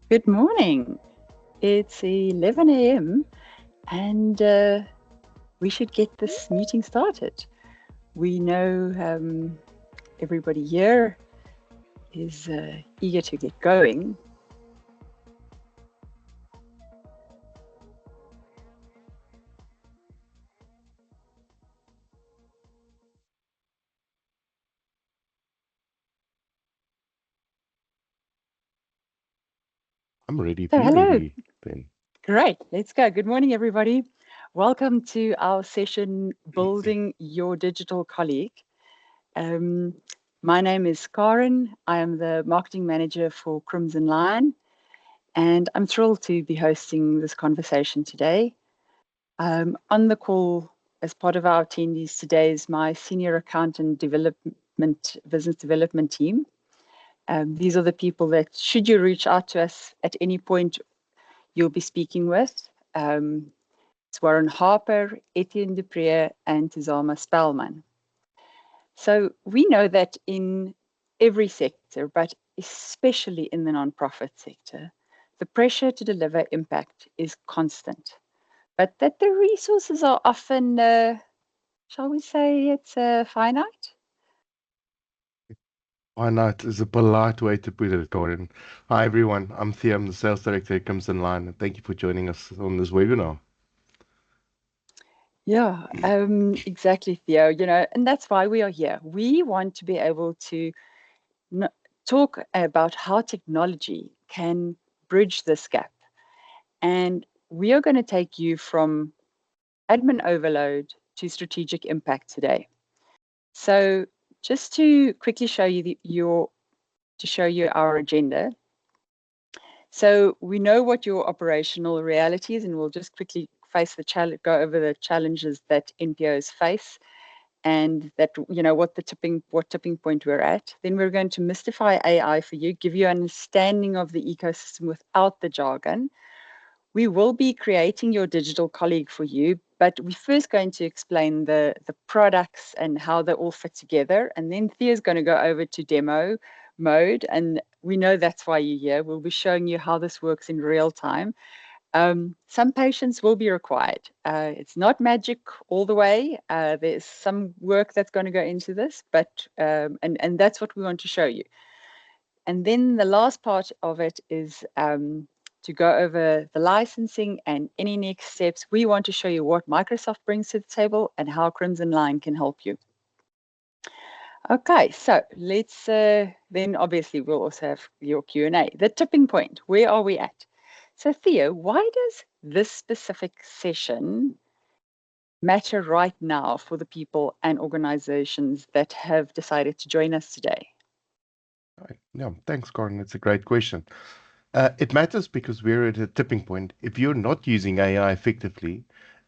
Good morning. It's 11 a.m. and we should get this meeting started. We know everybody here is eager to get going. I'm ready. So, hello. Ready, then. Great. Let's go. Good morning, everybody. Welcome to our session, Building Your Digital Colleague. My name is Karen. I am the marketing manager for Crimson Lion, and I'm thrilled to be hosting this conversation today. On the call, as part of our attendees today, is my senior accountant business development team. These are the people that, should you reach out to us at any point, you'll be speaking with. It's Warren Harper, Etienne Duprier, and Tizama Spellman. So we know that in every sector, but especially in the nonprofit sector, the pressure to deliver impact is constant, but that the resources are often, shall we say, it's finite? Finite is a polite way to put it, Gordon. Hi, everyone. I'm Theo. I'm the sales director at Crimson Line, and thank you for joining us on this webinar. Yeah, exactly, Theo. And that's why we are here. We want to be able to talk about how technology can bridge this gap. And we are going to take you from admin overload to strategic impact today. So just to quickly show you our agenda. So we know what your operational reality is, and we'll just quickly go over the challenges that NPOs face, and that what tipping point we're at. Then we're going to mystify AI for you, give you an understanding of the ecosystem without the jargon. We will be creating your digital colleague for you, but we're first going to explain the products and how they all fit together. And then Thea's going to go over to demo mode. And we know that's why you're here. We'll be showing you how this works in real time. Some patience will be required. It's not magic all the way. There's some work that's going to go into this, but and that's what we want to show you. And then the last part of it is to go over the licensing and any next steps. We want to show you what Microsoft brings to the table and how Crimson Line can help you. Okay, so let's then obviously we'll also have your Q&A. The tipping point, where are we at? So Theo, why does this specific session matter right now for the people and organizations that have decided to join us today? Yeah, thanks, Gordon. It's a great question. It matters because we're at a tipping point. If you're not using AI effectively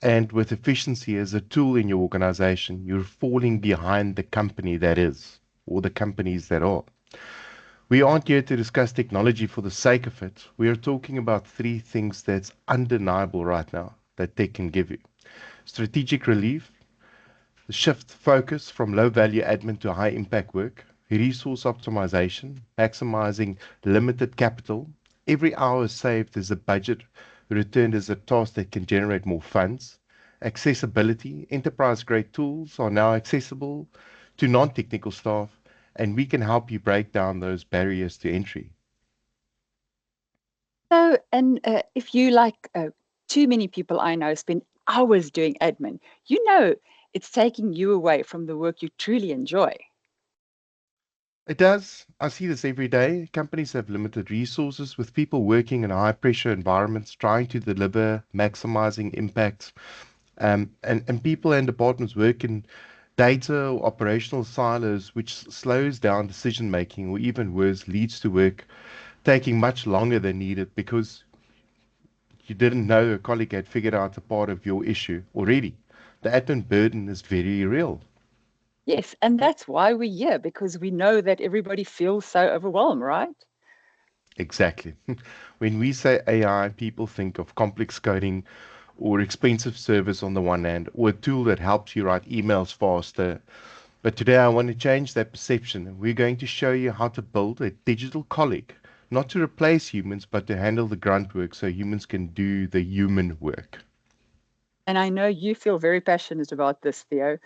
And with efficiency as a tool in your organization, you're falling behind the company that is, or the companies that are. We aren't here to discuss technology for the sake of it. We are talking about three things that's undeniable right now that tech can give you: strategic relief, the shift focus from low value admin to high impact work, resource optimization, maximizing limited capital. Every hour saved is a budget returned as a task that can generate more funds. Accessibility, enterprise grade tools are now accessible to non technical staff, and we can help you break down those barriers to entry. So, and if you like, too many people I know spend hours doing admin, you know it's taking you away from the work you truly enjoy. It does. I see this every day. Companies have limited resources with people working in high pressure environments, trying to deliver, maximizing impact. And people and departments work in data or operational silos, which slows down decision making, or even worse, leads to work taking much longer than needed because you didn't know a colleague had figured out a part of your issue already. The admin burden is very real. Yes, and that's why we're here, because we know that everybody feels so overwhelmed, right? Exactly. When we say AI, people think of complex coding or expensive service on the one hand, or a tool that helps you write emails faster. But today I want to change that perception. We're going to show you how to build a digital colleague, not to replace humans, but to handle the grunt work so humans can do the human work. And I know you feel very passionate about this, Theo.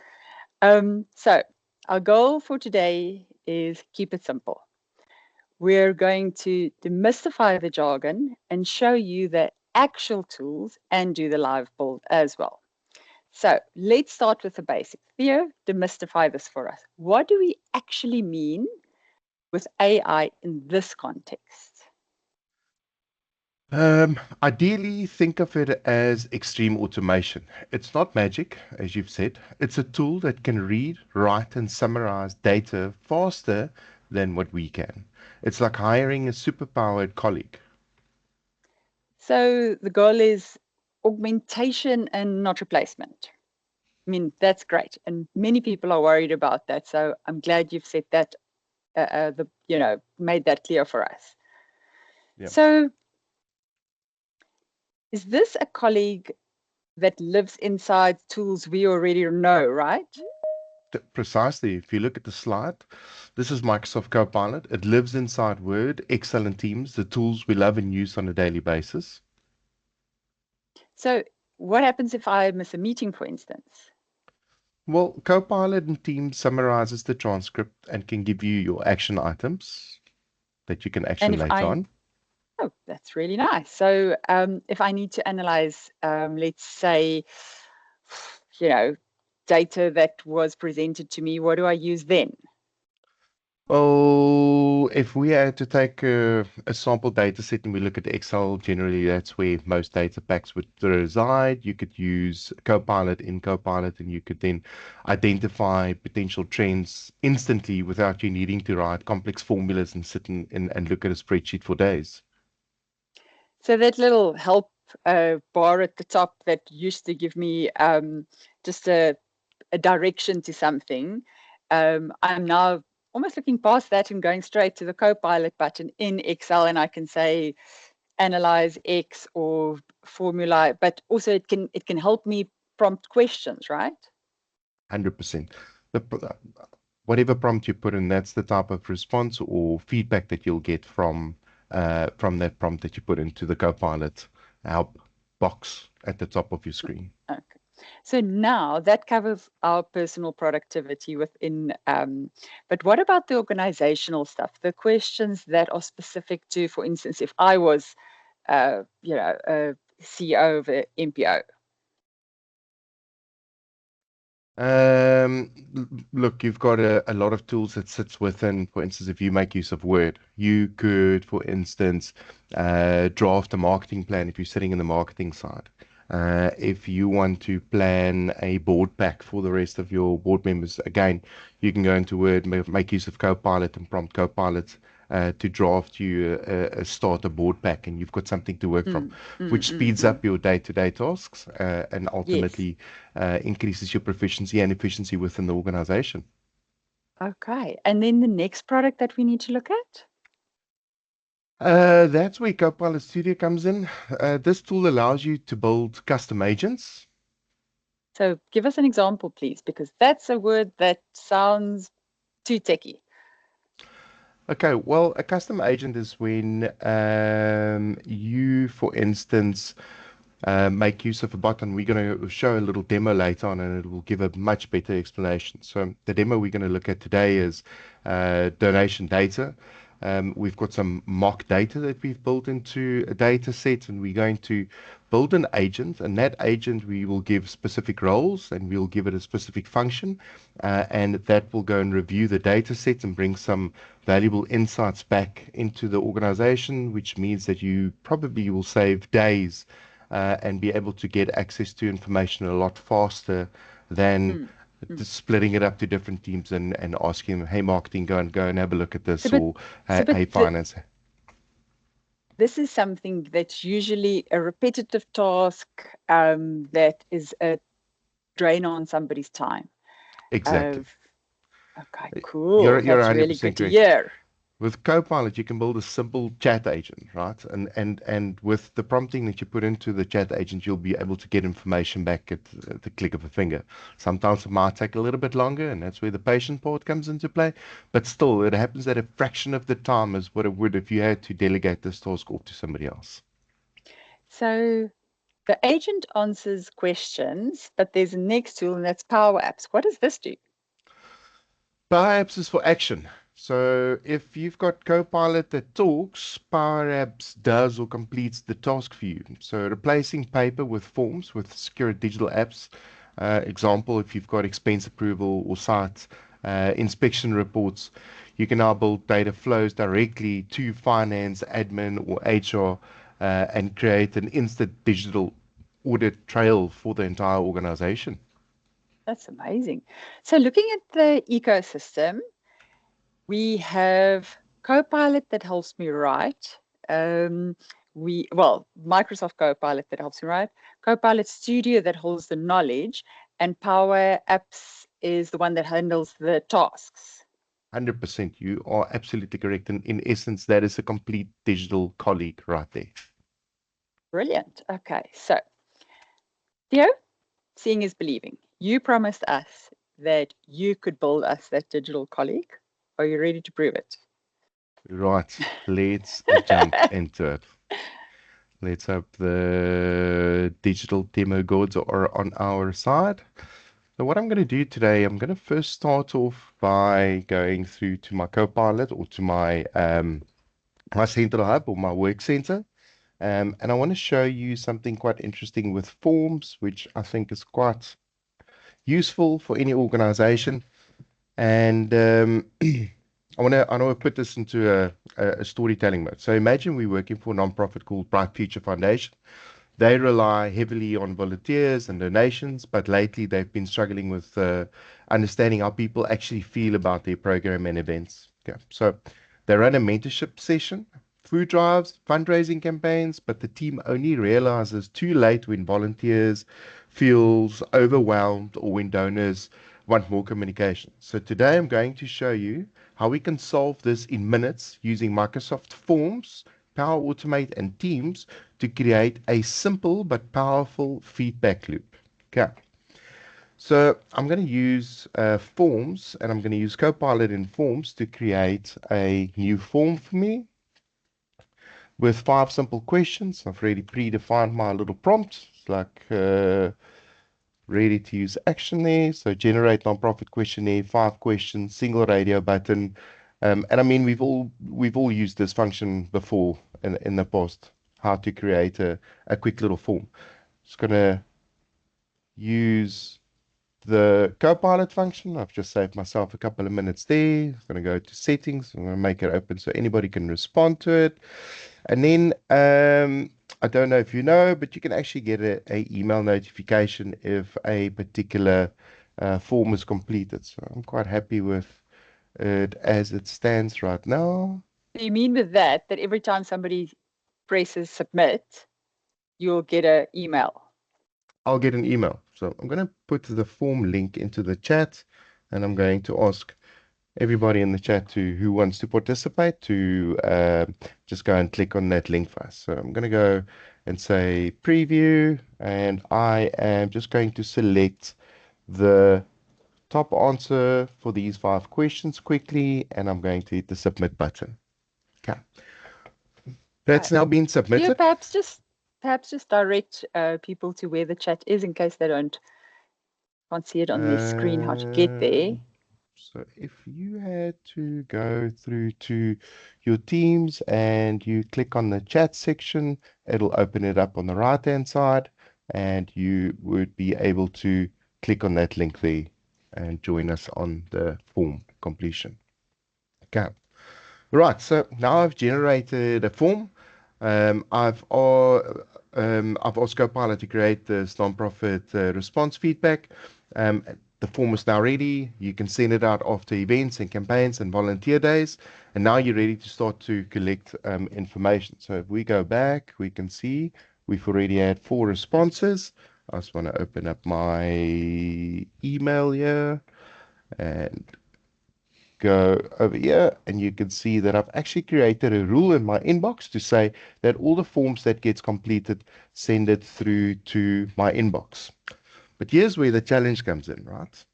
So, our goal for today is keep it simple. We're going to demystify the jargon and show you the actual tools and do the live build as well. So, let's start with the basics. Theo, demystify this for us. What do we actually mean with AI in this context? Ideally, think of it as extreme automation. It's not magic, as you've said. It's a tool that can read, write, and summarize data faster than what we can. It's like hiring a superpowered colleague. So, the goal is augmentation and not replacement. I mean, that's great. And many people are worried about that. So, I'm glad you've said that, made that clear for us. Yeah. So, is this a colleague that lives inside tools we already know, right? Precisely. If you look at the slide, this is Microsoft Copilot. It lives inside Word, Excel, and Teams, the tools we love and use on a daily basis. So, what happens if I miss a meeting, for instance? Well, Copilot in Teams summarizes the transcript and can give you your action items that you can And action if later I, on. oh, that's really nice. So, if I need to analyze, let's say, you know, data that was presented to me, what do I use then? Oh, if we had to take a sample data set and we look at Excel, generally that's where most data packs would reside. You could use Copilot in Copilot and you could then identify potential trends instantly without you needing to write complex formulas and sit and look at a spreadsheet for days. So that little help bar at the top that used to give me just a direction to something, I'm now almost looking past that and going straight to the Copilot button in Excel, and I can say analyze X or formula, but also it can help me prompt questions, right? 100%. The, whatever prompt you put in, that's the type of response or feedback that you'll get from that prompt that you put into the Copilot help box at the top of your screen. Okay. So now that covers our personal productivity within, but what about the organizational stuff? The questions that are specific to, for instance, if I was, a CEO of an MPO. Look, you've got a lot of tools that sits within. For instance, if you make use of Word, you could, for instance, draft a marketing plan if you're sitting in the marketing side. If you want to plan a board pack for the rest of your board members, again, you can go into Word, make use of Copilot and prompt Copilot to draft you a starter board pack, and you've got something to work from, Mm, mm, which mm, speeds mm. up your day-to-day tasks and Yes. ultimately increases your proficiency and efficiency within the organization. Okay. And then the next product that we need to look at? That's where Copilot Studio comes in. This tool allows you to build custom agents. So give us an example, please, because that's a word that sounds too techy. Okay, well, a custom agent is when you, for instance, make use of a button. We're going to show a little demo later on, and it will give a much better explanation. So the demo we're going to look at today is donation data. We've got some mock data that we've built into a data set, and we're going to build an agent. And that agent, we will give specific roles, and we'll give it a specific function, and that will go and review the data set and bring some valuable insights back into the organization, which means that you probably will save days and be able to get access to information a lot faster than Mm, mm. splitting it up to different teams and asking them, hey, marketing, go and have a look at So, this, but or so, hey, but hey finance. this is something that's usually a repetitive task that is a drain on somebody's time. Exactly. Of okay, cool. You're That's really 100% good to correct. hear. With Copilot, you can build a simple chat agent, right? And with the prompting that you put into the chat agent, you'll be able to get information back at the click of a finger. Sometimes it might take a little bit longer, and that's where the patient part comes into play. But still, it happens at a fraction of the time as what it would if you had to delegate this task off to somebody else. So the agent answers questions, but there's a next tool, and that's Power Apps. What does this do? Power Apps is for action. So if you've got Copilot that talks, Power Apps does or completes the task for you. So replacing paper with forms with secure digital apps. Example, if you've got expense approval or site inspection reports, you can now build data flows directly to finance, admin, or HR and create an instant digital audit trail for the entire organization. That's amazing. So looking at the ecosystem, we have Copilot that helps me write. Um, Microsoft Copilot that helps me write, Copilot Studio that holds the knowledge, and Power Apps is the one that handles the tasks. 100%. You are absolutely correct. And in essence, that is a complete digital colleague right there. Brilliant. Okay, so Theo, seeing is believing. You promised us that you could build us that digital colleague. Are you ready to prove it? Right. Let's jump into it. Let's hope the digital demo gods are on our side. So what I'm going to do today, I'm going to first start off by going through to my Copilot or to my central hub or my work center. And I want to show you something quite interesting with forms, which I think is quite useful for any organization. And I want to put this into a storytelling mode. So imagine we're working for a nonprofit called Bright Future Foundation. They rely heavily on volunteers and donations, but lately they've been struggling with understanding how people actually feel about their program and events. Okay, so they run a mentorship session, food drives, fundraising campaigns, but the team only realizes too late when volunteers feels overwhelmed or when donors want more communication. So today I'm going to show you how we can solve this in minutes using Microsoft Forms, Power Automate, and Teams to create a simple but powerful feedback loop. Okay, so I'm going to use Forms and I'm going to use Copilot in Forms to create a new form for me with 5 simple questions. I've already predefined my little prompt. It's like ready to use action there. So generate nonprofit questionnaire, 5 questions, single radio button. And I mean, we've all used this function before in the past, how to create a quick little form. Just gonna use the Copilot function. I've just saved myself a couple of minutes there. I'm going to go to settings. I'm going to make it open so anybody can respond to it. And then I don't know if you know, but you can actually get a email notification if a particular form is completed. So I'm quite happy with it as it stands right now. So you mean with that every time somebody presses submit, you'll get an email? I'll get an email. So I'm going to put the form link into the chat, and I'm going to ask everybody in the chat to who wants to participate to just go and click on that link for us. So I'm going to go and say preview, and I am just going to select the top answer for these 5 questions quickly, and I'm going to hit the submit button. Okay, that's Okay. now been Theo, submitted. perhaps just direct people to where the chat is in case they can't see it on their screen how to get there. Um, so if you had to go through to your Teams and you click on the chat section, it'll open it up on the right-hand side, and you would be able to click on that link there and join us on the form completion. Okay. Right, so now I've generated a form. I've asked Copilot to create this nonprofit response feedback. Um, the form is now ready. You can send it out after events and campaigns and volunteer days. And now you're ready to start to collect information. So if we go back, we can see we've already had 4 responses. I just want to open up my email here and go over here, and you can see that I've actually created a rule in my inbox to say that all the forms that gets completed, send it through to my inbox. But here's where the challenge comes in, right?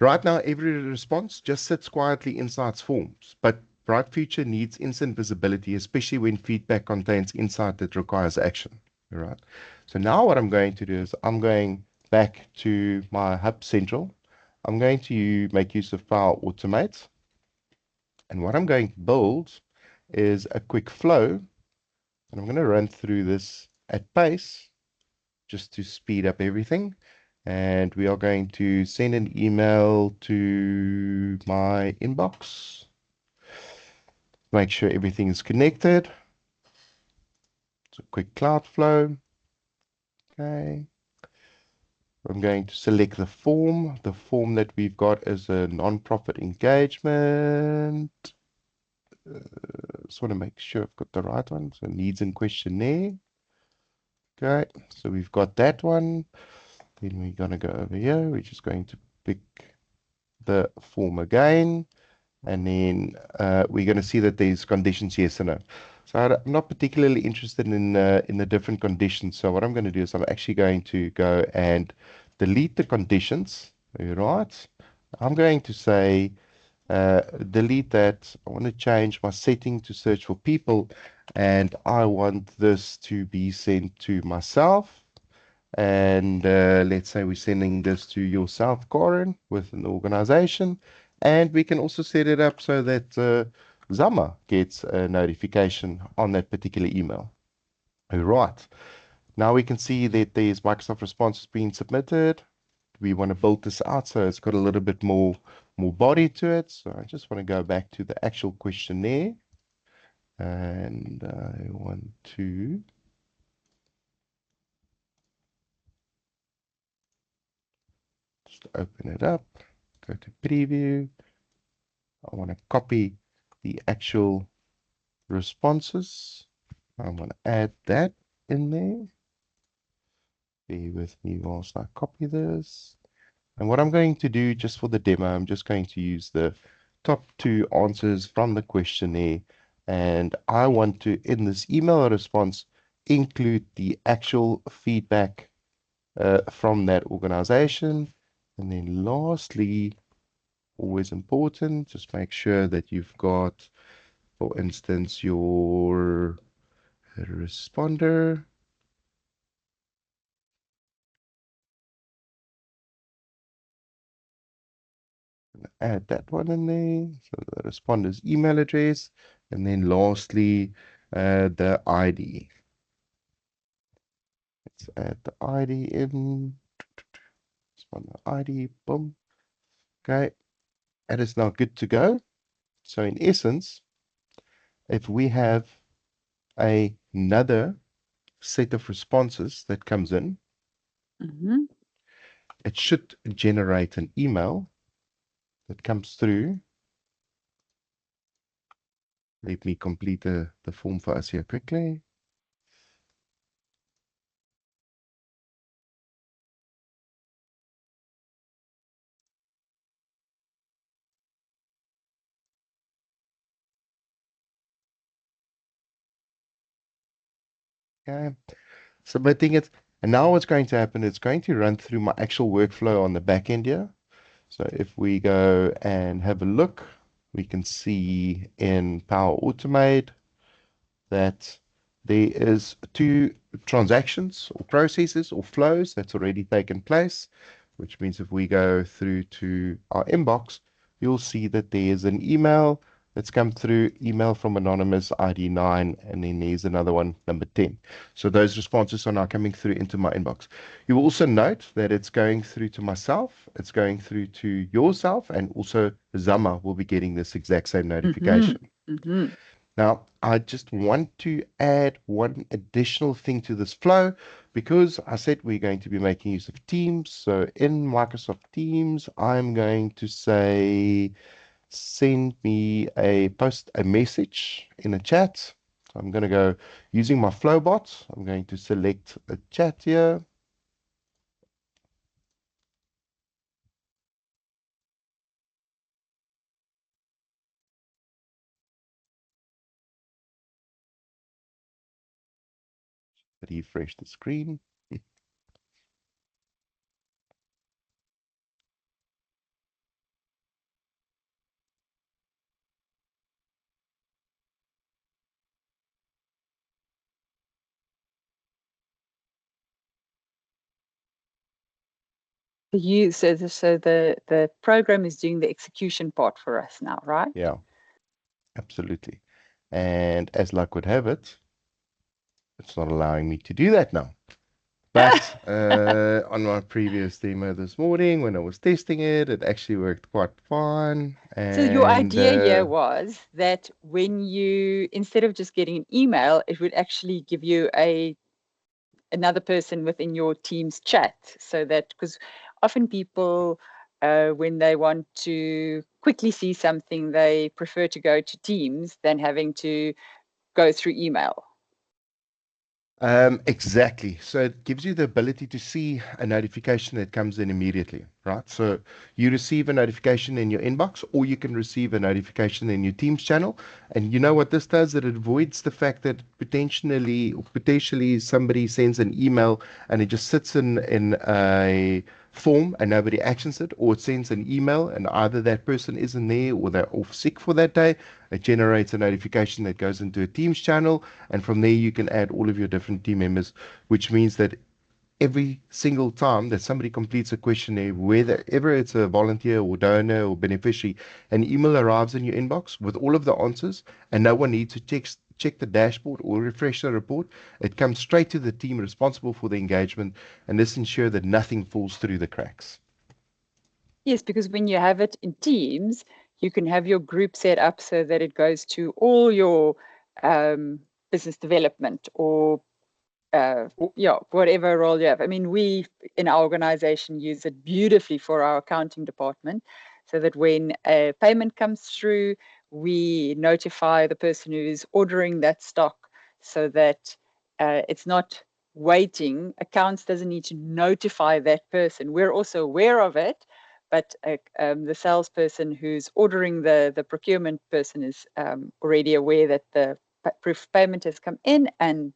Right now, every response just sits quietly inside forms, but Bright Future needs instant visibility, especially when feedback contains insight that requires action. All right. So now what I'm going to do is I'm going back to my Hub Central. I'm going to make use of Power Automate. And what I'm going to build is a quick flow. And I'm going to run through this at pace just to speed up everything. And we are going to send an email to my inbox. Make sure everything is connected. It's a quick cloud flow. Okay. I'm going to select the form. The form that we've got is a non-profit engagement. Just want to make sure I've got the right one. So needs and questionnaire. Okay, so we've got that one. Then we're going to go over here. We're just going to pick the form again. And then we're going to see that there's conditions yes or no. So I'm not particularly interested in the different conditions. So what I'm going to do is I'm actually going to go and delete the conditions. Right. I'm going to say delete that. I want to change my setting to search for people, and I want this to be sent to myself. And let's say we're sending this to yourself, Karen, with an organization. And we can also set it up so that Zama gets a notification on that particular email. All right. Now we can see that there's Microsoft responses being submitted. We want to build this out so it's got a little bit more body to it. So I just want to go back to the actual questionnaire, and I want to just open it up, go to preview. I want to copy the actual responses. I want to add that in there. Be with me whilst I copy this. And what I'm going to do just for the demo, I'm just going to use the top 2 answers from the questionnaire. And I want to, in this email response, include the actual feedback from that organization. And then lastly, always important, just make sure that you've got, for instance, your responder. Add that one in there. So the responder's email address. And then lastly, the ID. Let's add the ID in. Responder ID. Boom. Okay. That is now good to go. So in essence, if we have another set of responses that comes in, Mm-hmm. it should generate an email that comes through Let me complete the form for us here quickly. Okay, submitting it. And now what's going to happen, it's going to run through my actual workflow on the back end here. So if we go and have a look, we can see in Power Automate that there is two transactions or processes or flows that's already taken place, which means if we go through to our inbox, you'll see that there's an email that's come through, email from anonymous ID 9, and then there's another one, number 10. So those responses are now coming through into my inbox. You will also note that it's going through to myself, it's going through to yourself, and also Zama will be getting this exact same Mm-hmm. notification. Mm-hmm. Now, I just want to add one additional thing to this flow because I said we're going to be making use of Teams. So in Microsoft Teams, I'm going to say, send me a message in a chat. So I'm going to go using my flow bot. I'm going to select a chat here. Refresh the screen. So the program is doing the execution part for us now, right? Yeah, absolutely. And as luck would have it, it's not allowing me to do that now. But on my previous demo this morning, when I was testing it, it actually worked quite fine. So your And idea here was that when you, instead of just getting an email, it would actually give you another person within your team's chat, so that, because often people, when they want to quickly see something, they prefer to go to Teams than having to go through email. exactly. So it gives you the ability to see a notification that comes in immediately, right? So you receive a notification in your inbox, or you can receive a notification in your Teams channel. And you know what this does? It avoids the fact that potentially somebody sends an email and it just sits in a form and nobody actions it, or it sends an email and either that person isn't there or they're off sick for that day. It generates a notification that goes into a Teams channel, and from there you can add all of your different team members, which means that every single time that somebody completes a questionnaire, whether ever it's a volunteer or donor or beneficiary, an email arrives in your inbox with all of the answers, and no one needs to check the dashboard or refresh the report. It comes straight to the team responsible for the engagement, and this ensures that nothing falls through the cracks. Yes, because when you have it in Teams, you can have your group set up so that it goes to all your business development or yeah, whatever role you have. I mean, we in our organization use it beautifully for our accounting department, so that when a payment comes through, we notify the person who's ordering that stock, so that it's not waiting. Accounts doesn't need to notify that person. We're also aware of it, but the salesperson who's ordering the procurement person is already aware that the proof of payment has come in and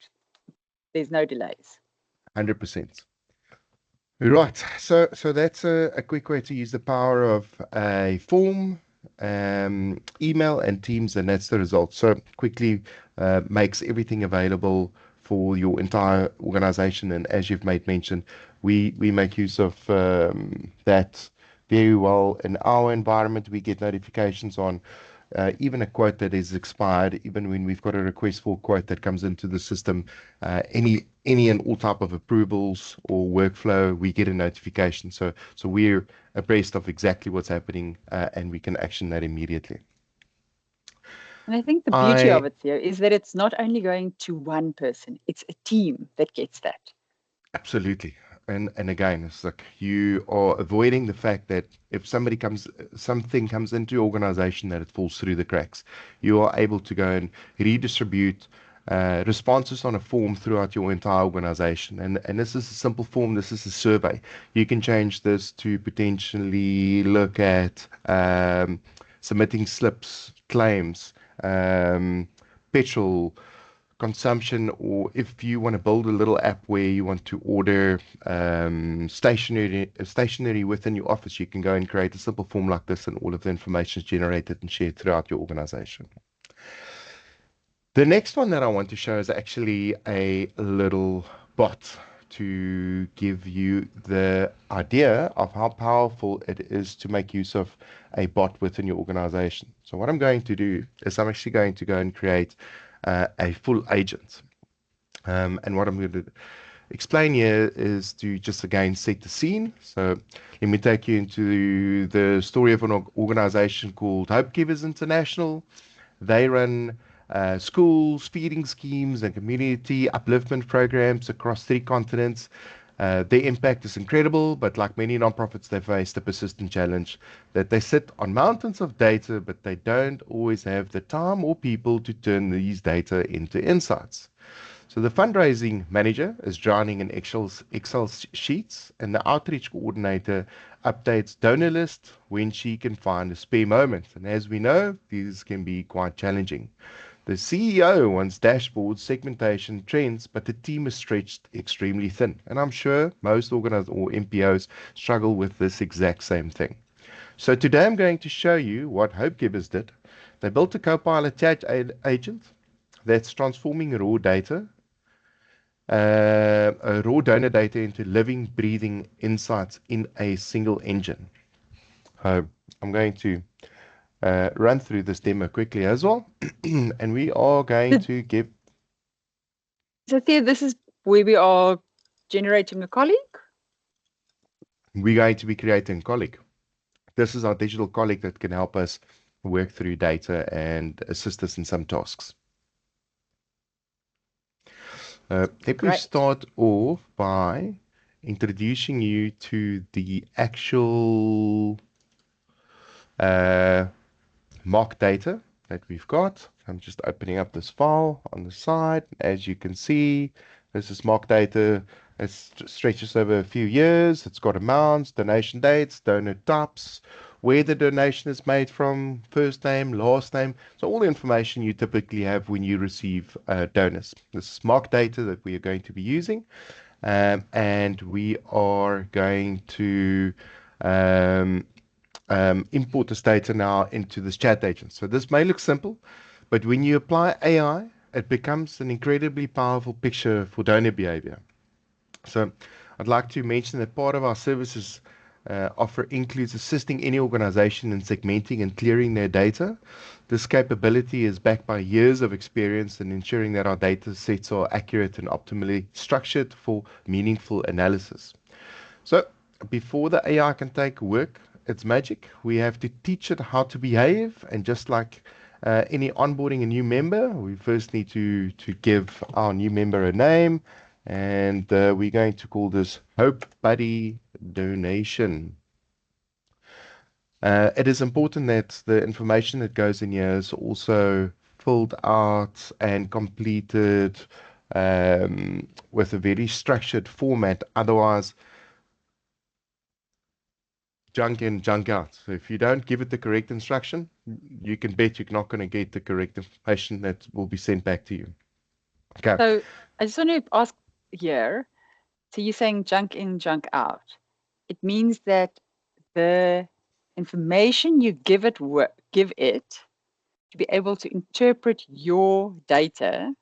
there's no delays. 100%. Right. So that's a quick way to use the power of a form, email, and Teams, and that's the result. So quickly makes everything available for your entire organization. And as you've made mention, we make use of that very well in our environment. We get notifications on even a quote that is expired, even when we've got a request for a quote that comes into the system, any and all type of approvals or workflow, we get a notification. So we're abreast of exactly what's happening, and we can action that immediately. And I think the beauty of I it here is that it's not only going to one person, it's a team that gets that. Absolutely. And again, it's like you are avoiding the fact that if something comes into your organization, that it falls through the cracks. You are able to go and redistribute responses on a form throughout your entire organization. And this is a simple form. This is a survey. You can change this to potentially look at submitting slips, claims, petrol consumption, or if you want to build a little app where you want to order stationery within your office, you can go and create a simple form like this, and all of the information is generated and shared throughout your organization. The next one that I want to show is actually a little bot to give you the idea of how powerful it is to make use of a bot within your organization. So what I'm going to do is I'm actually going to go and create a full agent. And what I'm going to explain here is to just again set the scene. So let me take you into the story of an organization called Hope Givers International. They run schools, feeding schemes, and community upliftment programs across 3 continents. Their impact is incredible, but like many nonprofits, they face the persistent challenge that they sit on mountains of data, but they don't always have the time or people to turn these data into insights. So the fundraising manager is drowning in Excel sheets, and the outreach coordinator updates donor list when she can find a spare moment. And as we know, these can be quite challenging. The CEO wants dashboards, segmentation, trends, but the team is stretched extremely thin. And I'm sure most organized or MPOs struggle with this exact same thing. So today I'm going to show you what Hope Givers did. They built a Copilot chat agent that's transforming raw donor data into living, breathing insights in a single engine. I'm going to run through this demo quickly as well, and we are going to give. So Thea, this is where we are generating a colleague. We're going to be creating a colleague. This is our digital colleague that can help us work through data and assist us in some tasks. Let me start off by introducing you to the actual mock data that we've got. I'm just opening up this file on the side. As you can see, this is mock data. It stretches over a few years. It's got amounts, donation dates, donor types, where the donation is made from, first name, last name. So all the information you typically have when you receive donors. This is mock data that we are going to be using. And we are going to import this data now into this chat agent. So this may look simple, but when you apply AI, it becomes an incredibly powerful picture for donor behavior. So I'd like to mention that part of our services offer includes assisting any organization in segmenting and clearing their data. This capability is backed by years of experience in ensuring that our data sets are accurate and optimally structured for meaningful analysis. So before the AI can take work its magic, we have to teach it how to behave. And just like any onboarding a new member, we first need to give our new member a name. And we're going to call this Hope Buddy Donation. It is important that the information that goes in here is also filled out and completed with a very structured format. Otherwise, junk in, junk out. So if you don't give it the correct instruction, you can bet you're not going to get the correct information that will be sent back to you. Okay. So I just want to ask here, so you're saying junk in, junk out. It means that the information you give it to be able to interpret your data,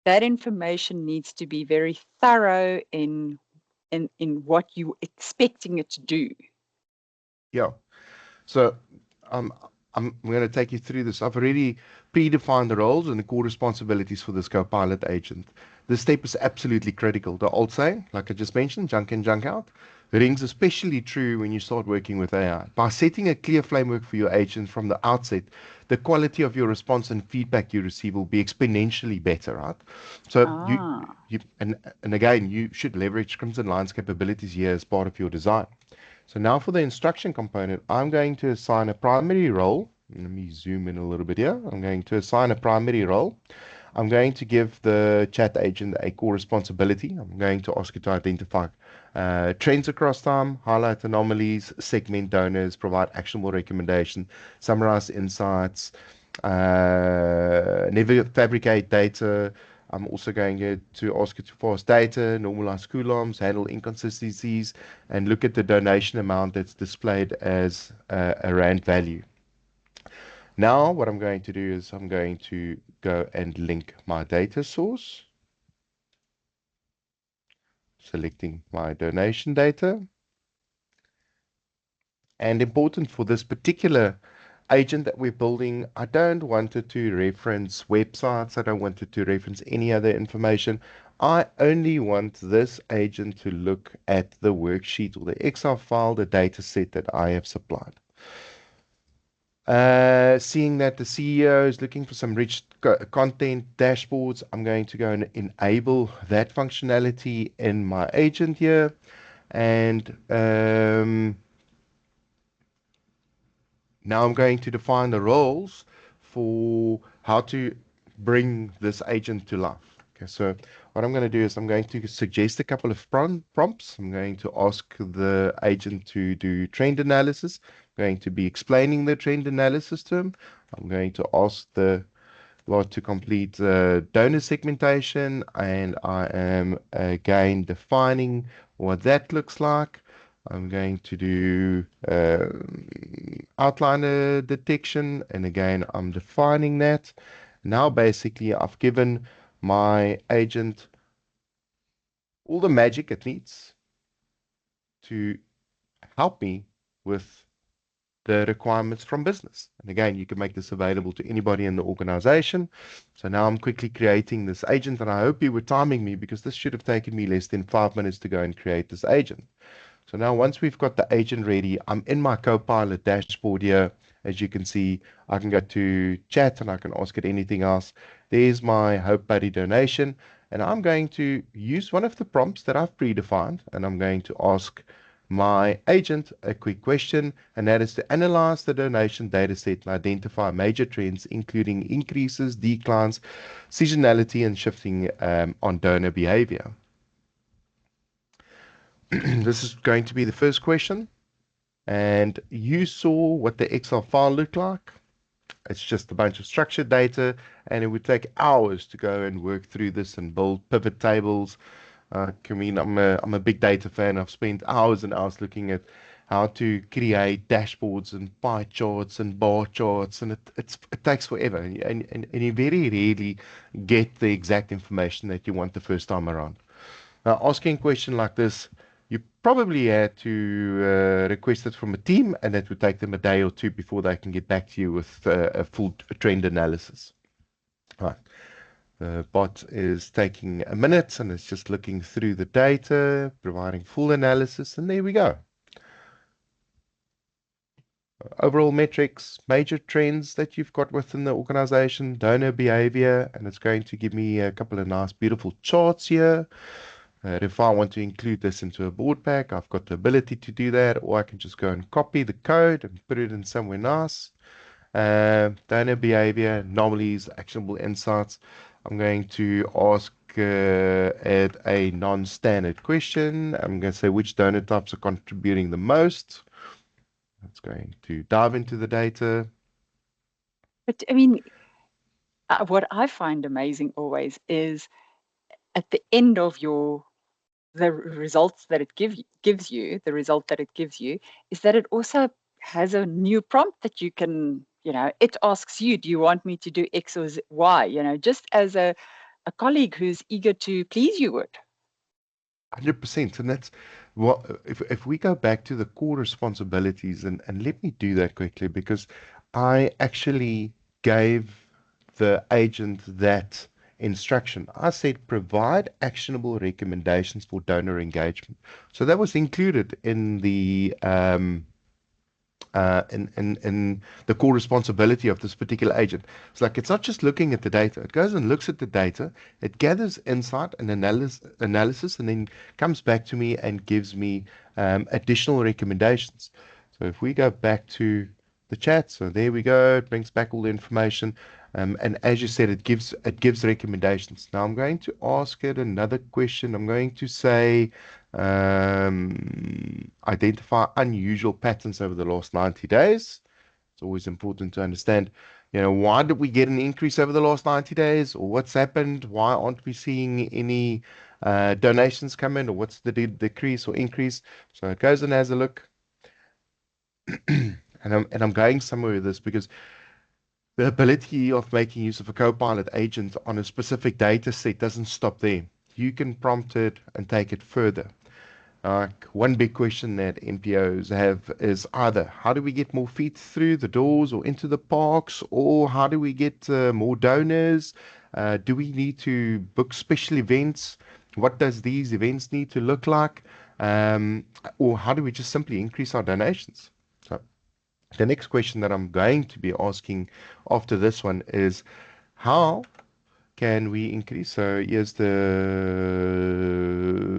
that information needs to be very thorough in what you're expecting it to do. Yeah. So I'm going to take you through this. I've already predefined the roles and the core responsibilities for this Copilot agent. This step is absolutely critical. The old saying, like I just mentioned, junk in, junk out. rings especially true when you start working with AI. By setting a clear framework for your agents from the outset, the quality of your response and feedback you receive will be exponentially better, right? So Ah, and again, you should leverage Crimson Lion's capabilities here as part of your design. So now for the instruction component, I'm going to assign a primary role. Let me zoom in a little bit here. I'm going to assign a primary role. I'm going to give the chat agent a core responsibility. I'm going to ask it to identify trends across time, highlight anomalies, segment donors, provide actionable recommendations, summarize insights, never fabricate data. I'm also going to ask it to parse data, normalize coulombs, handle inconsistencies, and look at the donation amount that's displayed as a rand value. Now, what I'm going to do is I'm going to go and link my data source, selecting my donation data. And important for this particular agent that we're building, I don't want it to reference websites. I don't want it to reference any other information. I only want this agent to look at the worksheet or the Excel file, the data set that I have supplied. Seeing that the CEO is looking for some rich content dashboards, I'm going to go and enable that functionality in my agent here. And now I'm going to define the roles for how to bring this agent to life. Okay, so what I'm going to do is I'm going to suggest a couple of prompts. I'm going to ask the agent to do trend analysis. I'm going to be explaining the trend analysis to him. I'm going to ask the bot to complete donor segmentation, and I am again defining what that looks like. I'm going to do outliner detection, and again, I'm defining that. Now, basically, I've given my agent all the magic it needs to help me with the requirements from business. And again, you can make this available to anybody in the organization. So now I'm quickly creating this agent, and I hope you were timing me because this should have taken me less than 5 minutes to go and create this agent. So now once we've got the agent ready, I'm in my Copilot dashboard here. As you can see, I can go to chat and I can ask it anything else. There's my Hope Buddy donation. And I'm going to use one of the prompts that I've predefined, and I'm going to ask my agent a quick question, and that is to analyze the donation data set and identify major trends, including increases, declines, seasonality, and shifting on donor behavior. This is going to be the first question. And you saw what the Excel file looked like. It's just a bunch of structured data, and it would take hours to go and work through this and build pivot tables. I mean, I'm a big data fan. I've spent hours and hours looking at how to create dashboards and pie charts and bar charts, and it takes forever, and you very rarely get the exact information that you want the first time around. Now, asking a question like this, you probably had to request it from a team, and that would take them a day or two before they can get back to you with a full trend analysis. Right. The bot is taking a minute and it's just looking through the data, providing full analysis, and there we go. Overall metrics, major trends that you've got within the organization, donor behavior, and it's going to give me a couple of nice, beautiful charts here. If I want to include this into a board pack, I've got the ability to do that, or I can just go and copy the code and put it in somewhere nice. Donor behavior, anomalies, actionable insights. I'm going to ask it a non-standard question. I'm going to say which donor types are contributing the most. That's going to dive into the data. but I mean, what I find amazing always is at the end of the results that it gives you, the result that it gives you, is that it also has a new prompt that you can, it asks you, do you want me to do X or Y? Just as a colleague who's eager to please you would. 100%. And that's what, if we go back to the core responsibilities, and let me do that quickly because I actually gave the agent that instruction. I said provide actionable recommendations for donor engagement. So that was included in in the core responsibility of this particular agent. It's like it's not just looking at the data. It goes and looks at the data, it gathers insight and analysis, and then comes back to me and gives me additional recommendations. So if we go back to the chat, so there we go, it brings back all the information. And as you said, it gives recommendations. Now I'm going to ask it another question. I'm going to say, identify unusual patterns over the last 90 days. It's always important to understand, why did we get an increase over the last 90 days, or what's happened? Why aren't we seeing any donations come in, or what's the decrease or increase? So it goes and has a look, and I'm going somewhere with this because the ability of making use of a Copilot agent on a specific data set doesn't stop there. You can prompt it and take it further. One big question that NPOs have is either how do we get more feet through the doors or into the parks, or how do we get more donors? Do we need to book special events? What does these events need to look like? Or how do we just simply increase our donations? So the next question that I'm going to be asking after this one is how can we increase? So here's the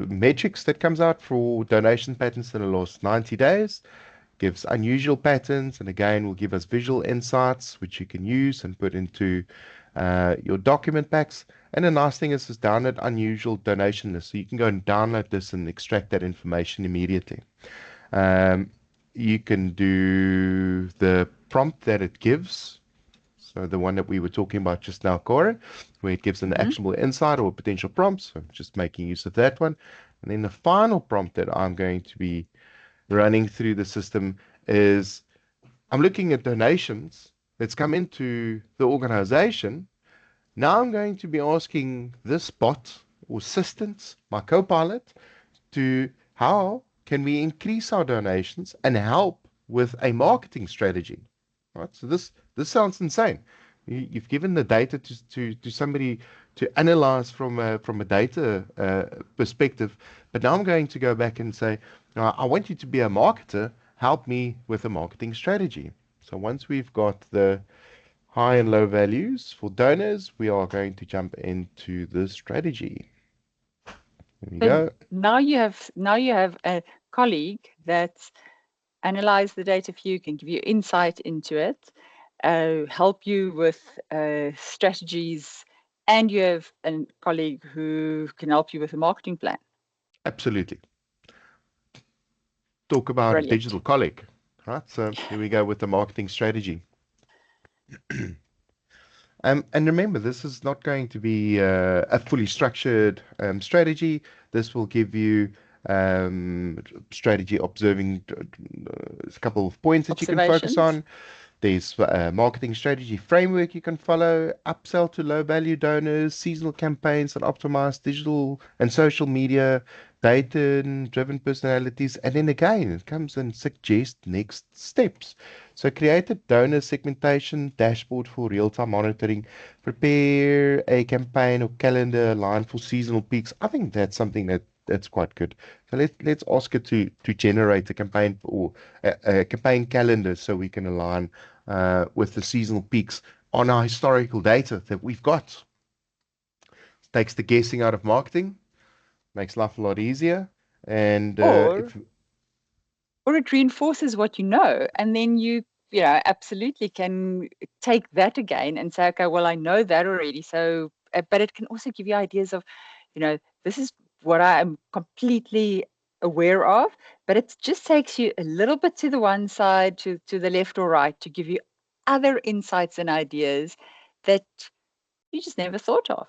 metrics that comes out for donation patterns in the last 90 days. Gives unusual patterns, and again will give us visual insights which you can use and put into your document packs. And the nice thing is this download unusual donation list. So you can go and download this and extract that information immediately. Um, you can do the prompt that it gives. So the one that we were talking about just now, Corin, where it gives an Hmm. actionable insight or potential prompts. So just making use of that one. And then the final prompt that I'm going to be running through the system is I'm looking at donations that's come into the organization. Now I'm going to be asking this bot or assistant, my Copilot, to how can we increase our donations and help with a marketing strategy, right? So this sounds insane. You've given the data to somebody to analyze from a data perspective, but now I'm going to go back and say, I want you to be a marketer. Help me with a marketing strategy. So once we've got the high and low values for donors, we are going to jump into the strategy. There we So go. now you have a colleague that's analyzed the data for you, can give you insight into it, help you with strategies, and you have a colleague who can help you with a marketing plan. Absolutely. Talk about a Brilliant. digital colleague, right? So here we go with the marketing strategy. And remember, this is not going to be a fully structured strategy. This will give you strategy observing a couple of points that you can focus Observations. on. There's a marketing strategy framework you can follow, upsell to low value donors, seasonal campaigns that optimize digital and social media, data-driven personalities, and then again, it comes and suggests next steps. So create a donor segmentation dashboard for real-time monitoring, prepare a campaign or calendar aligned for seasonal peaks. I think that's something that's quite good. So let's ask it to generate a campaign or a campaign calendar so we can align with the seasonal peaks on our historical data that we've got. Takes the guessing out of marketing, makes life a lot easier. And Or if or it reinforces what you know, and then you absolutely can take that again and say, okay, well, I know that already. So but it can also give you ideas of, this is what I am completely aware of, but it just takes you a little bit to the one side, to the left or right, to give you other insights and ideas that you just never thought of.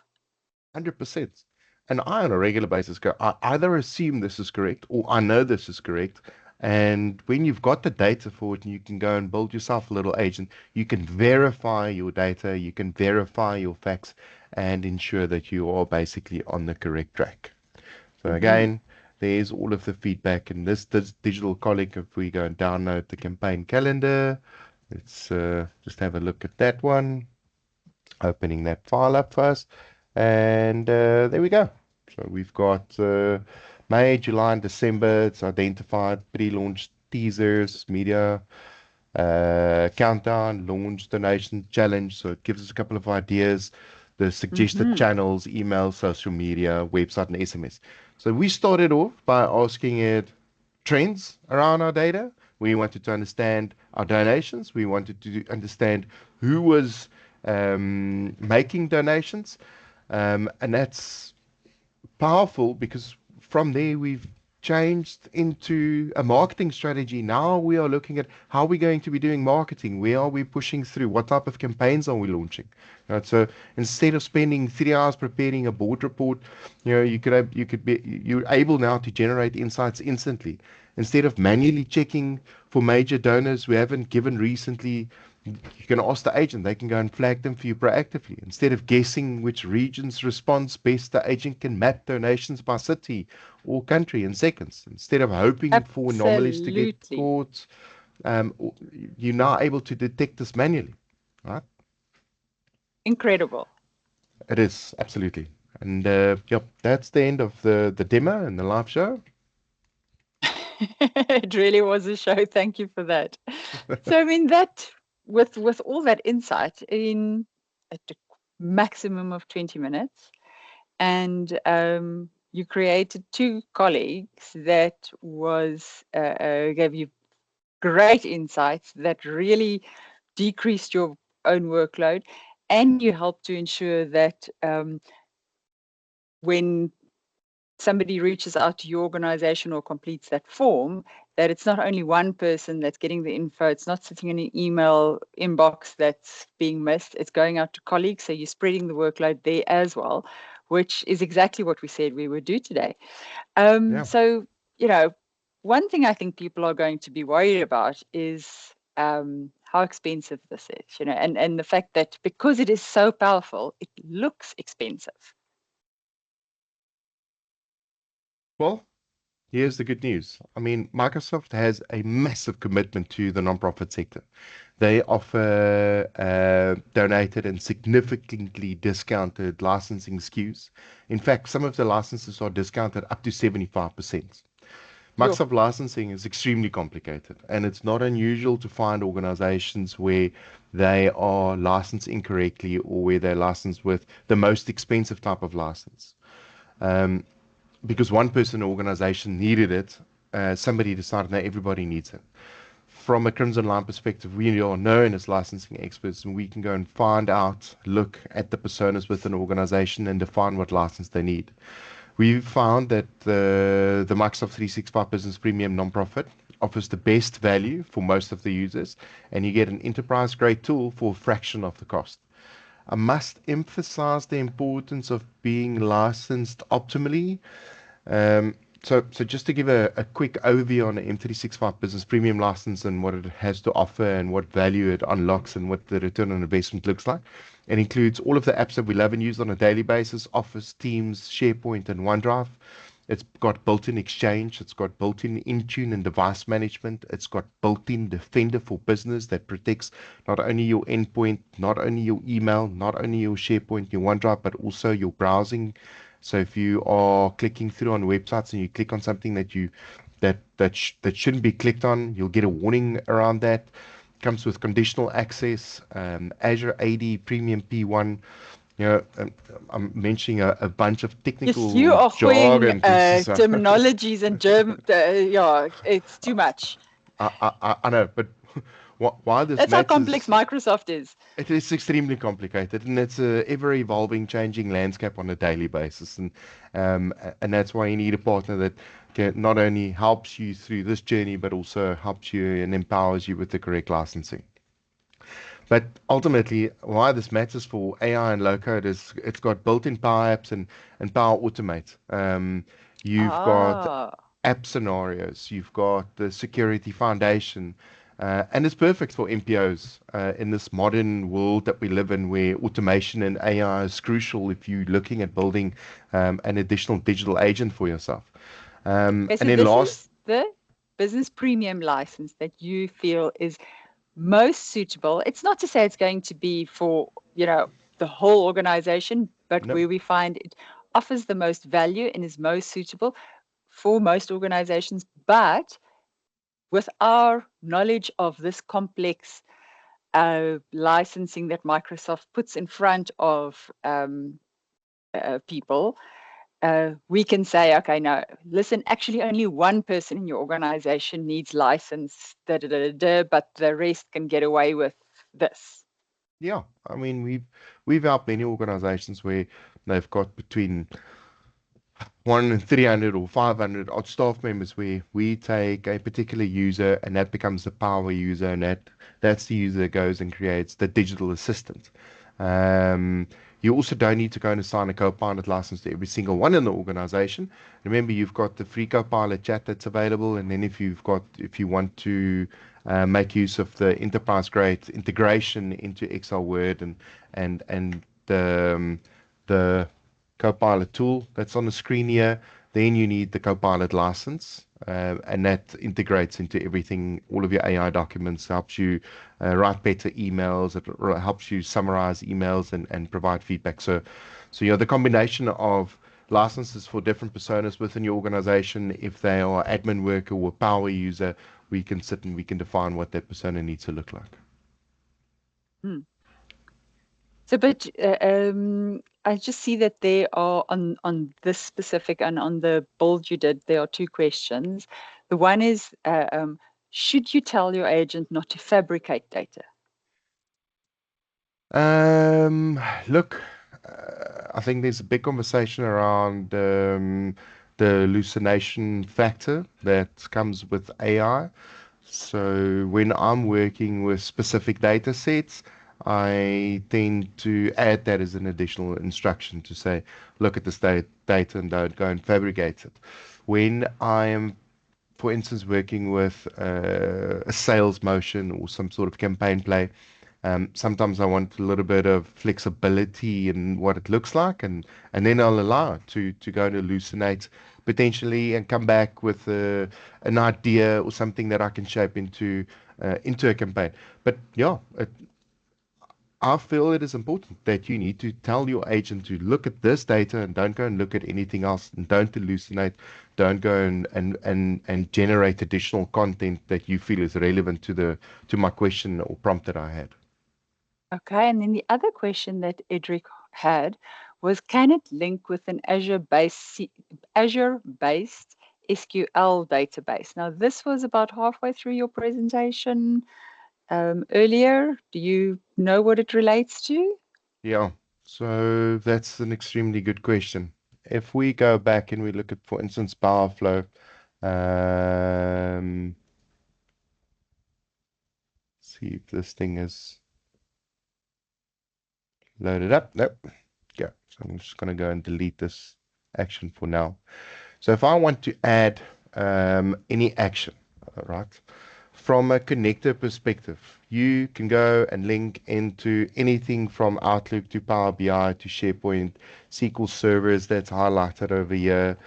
100%. And I, on a regular basis, go, I either assume this is correct or I know this is correct. And when you've got the data for it, and you can go and build yourself a little agent, you can verify your data, you can verify your facts, and ensure that you are basically on the correct track. So Hmm. again, there's all of the feedback in this digital colleague. If we go and download the campaign calendar, let's just have a look at that one. Opening that file up first. And there we go. So we've got May, July, and December. It's identified pre-launch teasers, media, countdown, launch, donation, challenge. So it gives us a couple of ideas, the suggested Mm-hmm. channels, email, social media, website, and SMS. So we started off by asking it trends around our data. We wanted to understand our donations. We wanted to understand who was making donations. And that's powerful because from there we've changed into a marketing strategy. Now we are looking at how we're going to be doing marketing. Where are we pushing through? What type of campaigns are we launching? Right. So instead of spending 3 hours preparing a board report, you're able now to generate insights instantly. Instead of manually checking for major donors we haven't given recently, you can ask the agent. They can go and flag them for you proactively. Instead of guessing which regions responds best, the agent can map donations by city or country in seconds. Instead of hoping for anomalies to get Absolutely. caught, um, you're now able to detect this manually. Right? Incredible. It is, absolutely. And yep, that's the end of the demo and the live show. It really was a show. Thank you for that. So, I mean, that with all that insight in a maximum of 20 minutes, and you created two colleagues that gave you great insights that really decreased your own workload, and you helped to ensure that when somebody reaches out to your organization or completes that form, that it's not only one person that's getting the info, it's not sitting in an email inbox that's being missed, it's going out to colleagues. So you're spreading the workload there as well, which is exactly what we said we would do today. Yeah. So, you know, one thing I think people are going to be worried about is how expensive this is, and the fact that because it is so powerful, it looks expensive. Well, here's the good news. I mean, Microsoft has a massive commitment to the nonprofit sector. They offer donated and significantly discounted licensing SKUs. In fact, some of the licenses are discounted up to 75%. Yo, Microsoft licensing is extremely complicated, and it's not unusual to find organizations where they are licensed incorrectly or where they're licensed with the most expensive type of license. Um, because one person or organization needed it, somebody decided that everybody needs it. From a Crimson Line perspective, we are known as licensing experts, and we can go and find out, look at the personas within an organization and define what license they need. We've found that the Microsoft 365 Business Premium nonprofit offers the best value for most of the users, and you get an enterprise grade tool for a fraction of the cost. I must emphasize the importance of being licensed optimally. So just to give a quick overview on the M365 Business Premium license and what it has to offer and what value it unlocks and what the return on investment looks like. It includes all of the apps that we love and use on a daily basis: Office, Teams, SharePoint, and OneDrive. It's got built-in Exchange. It's got built-in Intune and device management. It's got built-in Defender for Business that protects not only your endpoint, not only your email, not only your SharePoint, your OneDrive, but also your browsing. So if you are clicking through on websites and you click on something that shouldn't be clicked on, you'll get a warning around that. Comes with conditional access, Azure AD Premium P1. I'm mentioning a bunch of yes, you technical are going jargon pieces. terminologies and germ. Yeah, it's too much. I know, but why this That's how complex matters, Microsoft is. it is extremely complicated, and it's a ever evolving, changing landscape on a daily basis, and that's why you need a partner that can not only helps you through this journey, but also helps you and empowers you with the correct licensing. But ultimately, why this matters for AI and low code is it's got built-in Power Apps and Power Automate. You've got Ah, app scenarios, you've got the security foundation, and it's perfect for MPOs in this modern world that we live in, where automation and AI is crucial if you're looking at building an additional digital agent for yourself. okay. And So then this last, is the business premium license that you feel is most suitable. It's not to say it's going to be for, the whole organization, but No. where we find it offers the most value and is most suitable for most organizations. But with our knowledge of this complex licensing that Microsoft puts in front of people, we can say, okay, no, listen, actually only one person in your organization needs license, but the rest can get away with this. Yeah, I mean we've helped many organizations where they've got between 300 or 500 odd staff members where we take a particular user and that becomes the power user and that's the user that goes and creates the digital assistant. Um, you also don't need to go and assign a Copilot license to every single one in the organization. Remember, you've got the free Copilot chat that's available, and then if you want to make use of the enterprise grade integration into Excel, Word, and the Copilot tool that's on the screen here. Then you need the Copilot license, and that integrates into everything. All of your AI documents helps you write better emails. It helps you summarize emails and provide feedback. So the combination of licenses for different personas within your organization, if they are admin worker or power user, we can sit and we can define what that persona needs to look like. Hmm. So, but I just see that there are on this specific and on the build you did, there are two questions. The one is, should you tell your agent not to fabricate data? Um, Look, I think there's a big conversation around the hallucination factor that comes with AI. So when I'm working with specific data sets, I tend to add that as an additional instruction to say, look at this data and don't go and fabricate it. When I am, for instance, working with a sales motion or some sort of campaign play, sometimes I want a little bit of flexibility in what it looks like, and then I'll allow it to go and hallucinate potentially and come back with an idea or something that I can shape into a campaign. But yeah, I feel it is important that you need to tell your agent to look at this data and don't go and look at anything else and don't hallucinate. Don't go and generate additional content that you feel is relevant to my question or prompt that I had. Okay, and then the other question that Edric had was, can it link with an Azure-based SQL database? Now, this was about halfway through your presentation earlier. Do you know what it relates to? Yeah, so that's an extremely good question. If we go back and we look at, for instance, Powerflow, um, see if this thing is loaded up. Nope. Yeah, so I'm just going to go and delete this action for now. So if I want to add any action, right, from a connector perspective, you can go and link into anything from Outlook to Power BI to SharePoint, SQL servers that's highlighted over here.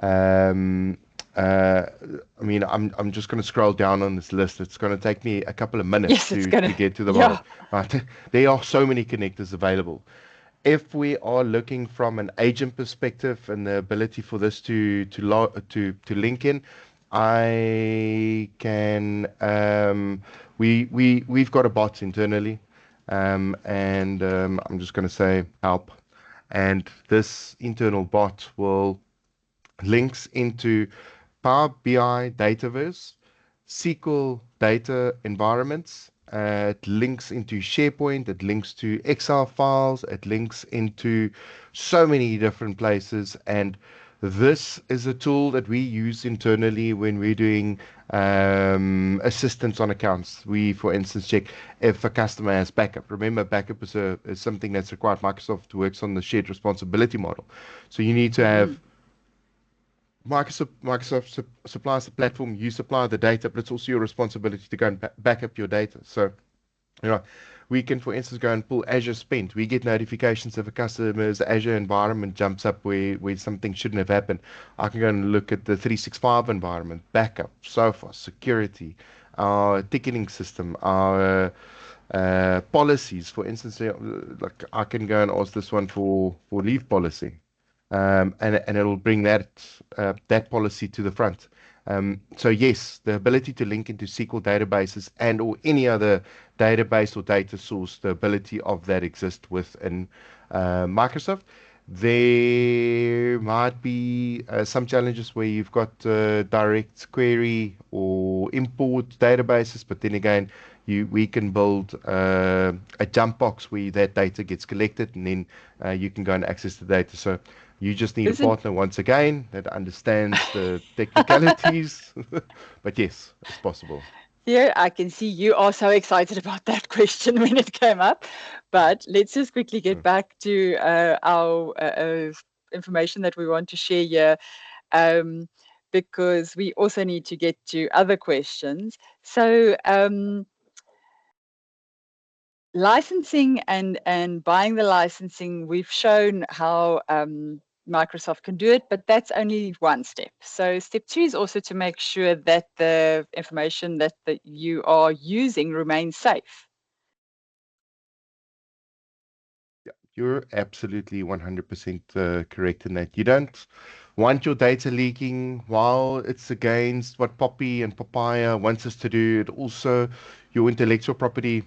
Um, uh, I mean, I'm just going to scroll down on this list. It's going to take me a couple of minutes Yes, it's to gonna, get to the bottom. yeah. Right? There are so many connectors available. If we are looking from an agent perspective and the ability for this to link in, I can we've got a bot internally, and I'm just going to say help, and this internal bot will links into Power BI Dataverse, SQL data environments. It links into SharePoint. It links to Excel files. It links into so many different places. And this is a tool that we use internally when we're doing assistance on accounts. We, for instance, check if a customer has backup. Remember, backup is something that's required. Microsoft works on the shared responsibility model. So you need to have Mm. Microsoft supplies the platform, you supply the data, but it's also your responsibility to go and back up your data. So, you know, we can, for instance, go and pull Azure Spent. We get notifications if a customer's Azure environment jumps up where something shouldn't have happened. I can go and look at the 365 environment, backup, so far, security, our ticketing system, our policies. For instance, like I can go and ask this one for leave policy, and it'll bring that policy to the front. So yes, the ability to link into SQL databases and or any other database or data source, the ability of that exists within Microsoft. There might be some challenges where you've got direct query or import databases, but then again, we can build a jump box where that data gets collected, and then you can go and access the data. So you just need a Isn't partner once again that understands the technicalities. But yes, it's possible. Yeah, I can see you are so excited about that question when it came up. But let's just quickly get Mm. back to our information that we want to share here, um, because we also need to get to other questions. So, licensing and buying the licensing, we've shown how Microsoft can do it, but that's only one step. So step two is also to make sure that the information that you are using remains safe. You're absolutely 100% correct in that. You don't want your data leaking while it's against what Poppy and Papaya wants us to do. It also your intellectual property.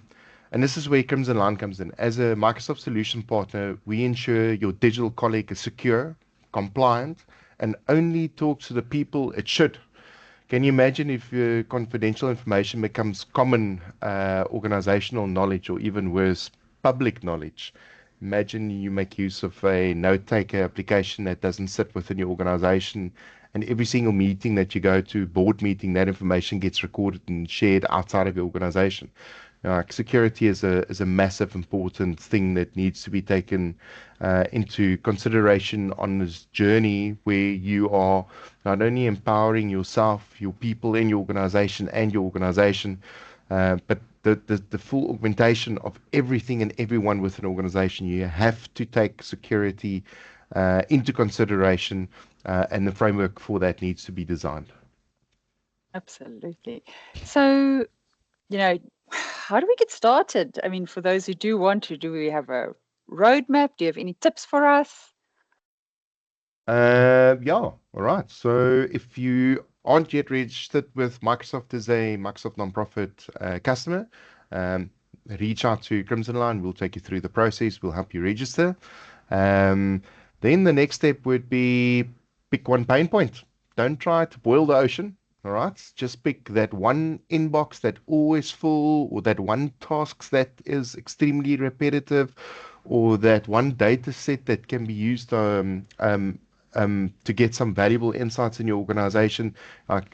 And this is where Crimson Line comes in. As a Microsoft solution partner, we ensure your digital colleague is secure, compliant, and only talks to the people it should. Can you imagine if confidential information becomes common organizational knowledge or even worse, public knowledge? Imagine you make use of a note taker application that doesn't sit within your organization, and every single meeting that you go to, board meeting, that information gets recorded and shared outside of your organization. Like security is a massive important thing that needs to be taken into consideration on this journey where you are not only empowering yourself, your people in your organization and your organization, but the full augmentation of everything and everyone within an organization. You have to take security into consideration, and the framework for that needs to be designed. Absolutely. So, how do we get started? I mean, for those who do want to, do we have a roadmap? Do you have any tips for us? Yeah, all right. So if you aren't yet registered with Microsoft as a Microsoft nonprofit customer, um, reach out to Crimson Line. We'll take you through the process. We'll help you register. Um, then the next step would be pick one pain point. Don't try to boil the ocean. All right. Just pick that one inbox that always full, or that one task that is extremely repetitive, or that one data set that can be used to get some valuable insights in your organization.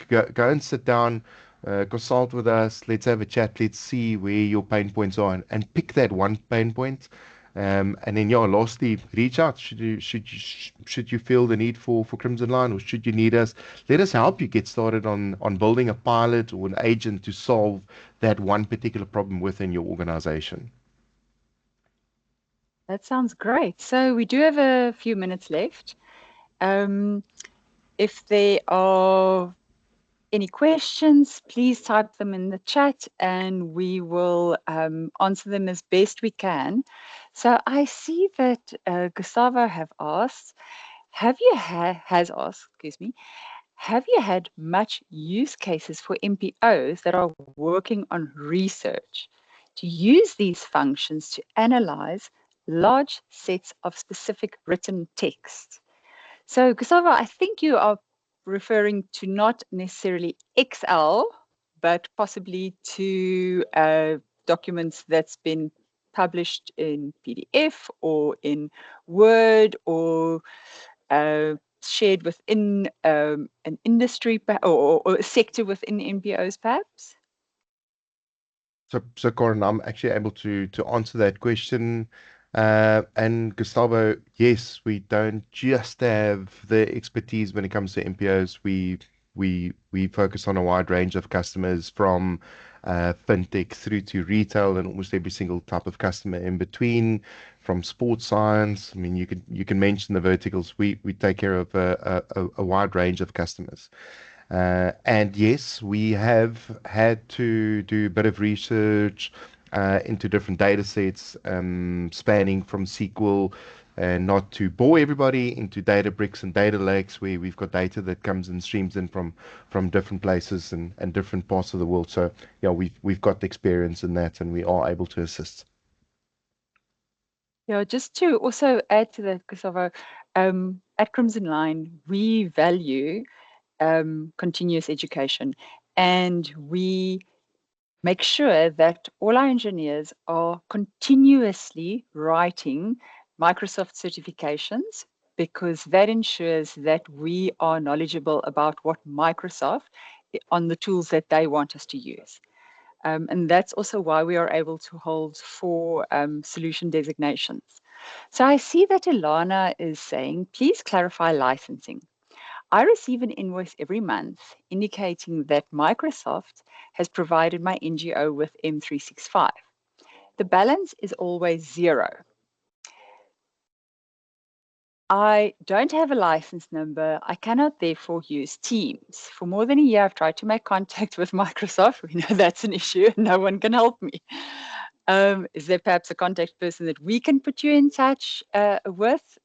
Go and sit down, consult with us. Let's have a chat. Let's see where your pain points are, and pick that one pain point. And then, yeah, lastly, reach out. Should you feel the need for Crimson Line, or should you need us? Let us help you get started on building a pilot or an agent to solve that one particular problem within your organization. That sounds great. So we do have a few minutes left. Um, if there are any questions, please type them in the chat and we will answer them as best we can. So I see that Gustavo has asked, excuse me, have you had much use cases for MPOs that are working on research to use these functions to analyze large sets of specific written text? So, Gustavo, I think you are referring to not necessarily Excel, but possibly to documents that's been published in PDF or in Word or shared within an industry or a sector within MPOs, perhaps? So Corin, I'm actually able to answer that question. And Gustavo, yes, we don't just have the expertise when it comes to MPOs. We focus on a wide range of customers from fintech through to retail and almost every single type of customer in between, from sports science. I mean, you can mention the verticals. We take care of a wide range of customers. And yes, we have had to do a bit of research into different data sets, spanning from SQL, and not to bore everybody, into data bricks and data lakes, where we've got data that comes and streams in from different places and different parts of the world. So yeah, we've got the experience in that, and we are able to assist. Yeah, just to also add to that, Gustavo, at Crimson Line, we value continuous education, and we make sure that all our engineers are continuously writing Microsoft certifications, because that ensures that we are knowledgeable about what Microsoft on the tools that they want us to use. And that's also why we are able to hold 4 solution designations. So I see that Ilana is saying, please clarify licensing. I receive an invoice every month indicating that Microsoft has provided my NGO with M365. The balance is always 0. I don't have a license number. I cannot therefore use Teams. For more than a year, I've tried to make contact with Microsoft. We know that's an issue. No one can help me. Is there perhaps a contact person that we can put you in touch with?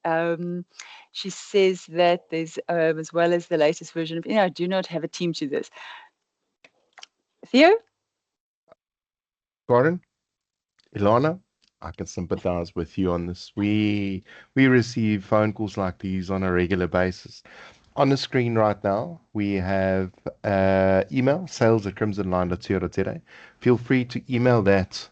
She says that there's, as well as the latest version of, I do not have a team to this. Theo? Gordon, Ilana, I can sympathize with you on this. We receive phone calls like these on a regular basis. On the screen right now, we have email, sales@crimsonline.co.za. Feel free to email that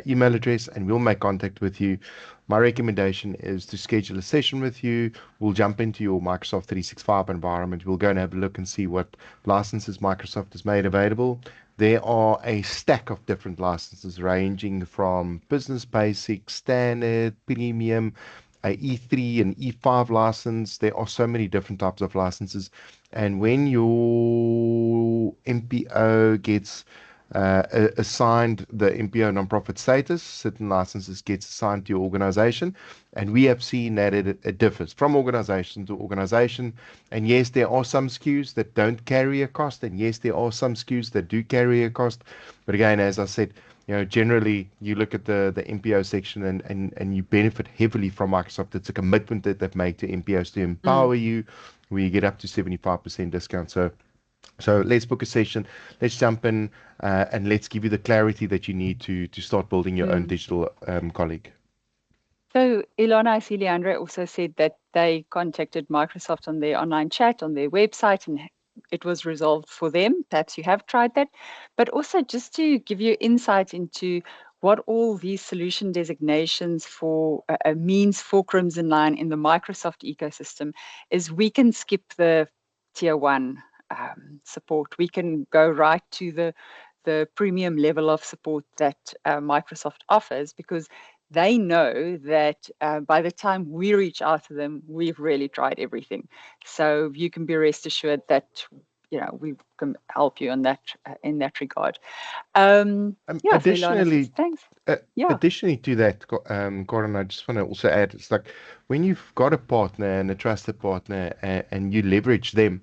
email address, and we'll make contact with you. My recommendation is to schedule a session with you. We'll jump into your Microsoft 365 environment. We'll go and have a look and see what licenses Microsoft has made available. There are a stack of different licenses ranging from business basic, standard, premium, a E3 and E5 license. There are so many different types of licenses. And when your MPO gets assigned the MPO nonprofit status, certain licenses gets assigned to your organization, and we have seen that it differs from organization to organization. And yes, there are some SKUs that don't carry a cost, and yes, there are some SKUs that do carry a cost. But again, as I said, generally you look at the MPO section, and you benefit heavily from Microsoft. It's a commitment that they've made to MPOs to empower you, where you get up to 75% discount. So let's book a session. Let's jump in, and let's give you the clarity that you need to start building your own digital colleague. So Ilona, I see Leandra also said that they contacted Microsoft on their online chat, on their website, and it was resolved for them. Perhaps you have tried that. But also just to give you insight into what all these solution designations for means for Crimson Line in the Microsoft ecosystem is we can skip the tier 1 support. We can go right to the premium level of support that Microsoft offers, because they know that by the time we reach out to them, we've really tried everything. So you can be rest assured that we can help you on that in that regard. Yeah, so Ilana says, Additionally, thanks. Yeah. additionally to that, Gordon, I just want to also add, it's like when you've got a partner and a trusted partner, and you leverage them,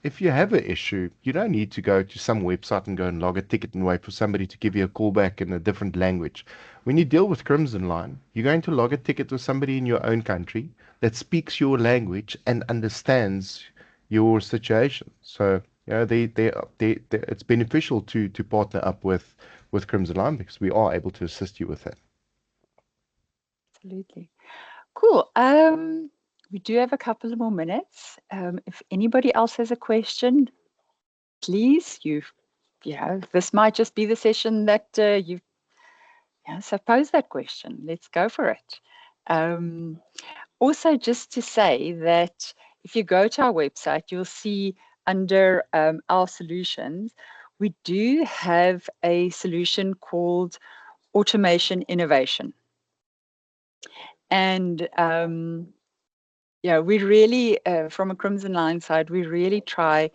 if you have an issue, you don't need to go to some website and go and log a ticket and wait for somebody to give you a call back in a different language. When you deal with Crimson Line, you're going to log a ticket with somebody in your own country that speaks your language and understands your situation. So, it's beneficial to partner up with Crimson Line, because we are able to assist you with that. Absolutely. Cool. We do have a couple of more minutes. If anybody else has a question, please, this might just be the session that so pose that question. Let's go for it. Also, just to say that if you go to our website, you'll see under our solutions, we do have a solution called automation innovation. And we really, from a Crimson Line side, we really try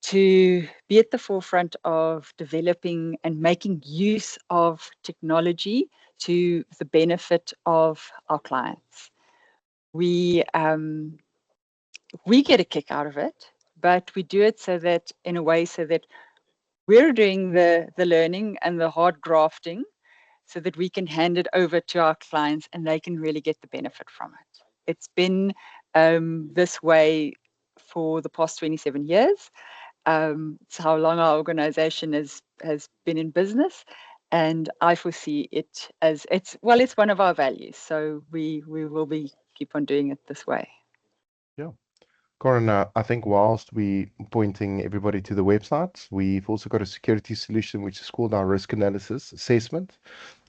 to be at the forefront of developing and making use of technology to the benefit of our clients. We get a kick out of it, but we do it so that in a way so that We're doing the learning and the hard grafting so that we can hand it over to our clients and they can really get the benefit from it. It's been this way for the past 27 years. It's how long our organization has been in business. And I foresee it as it's one of our values. So we will be keep on doing it this way. Yeah. Corin, I think whilst we pointing everybody to the website, we've also got a security solution which is called our risk analysis assessment.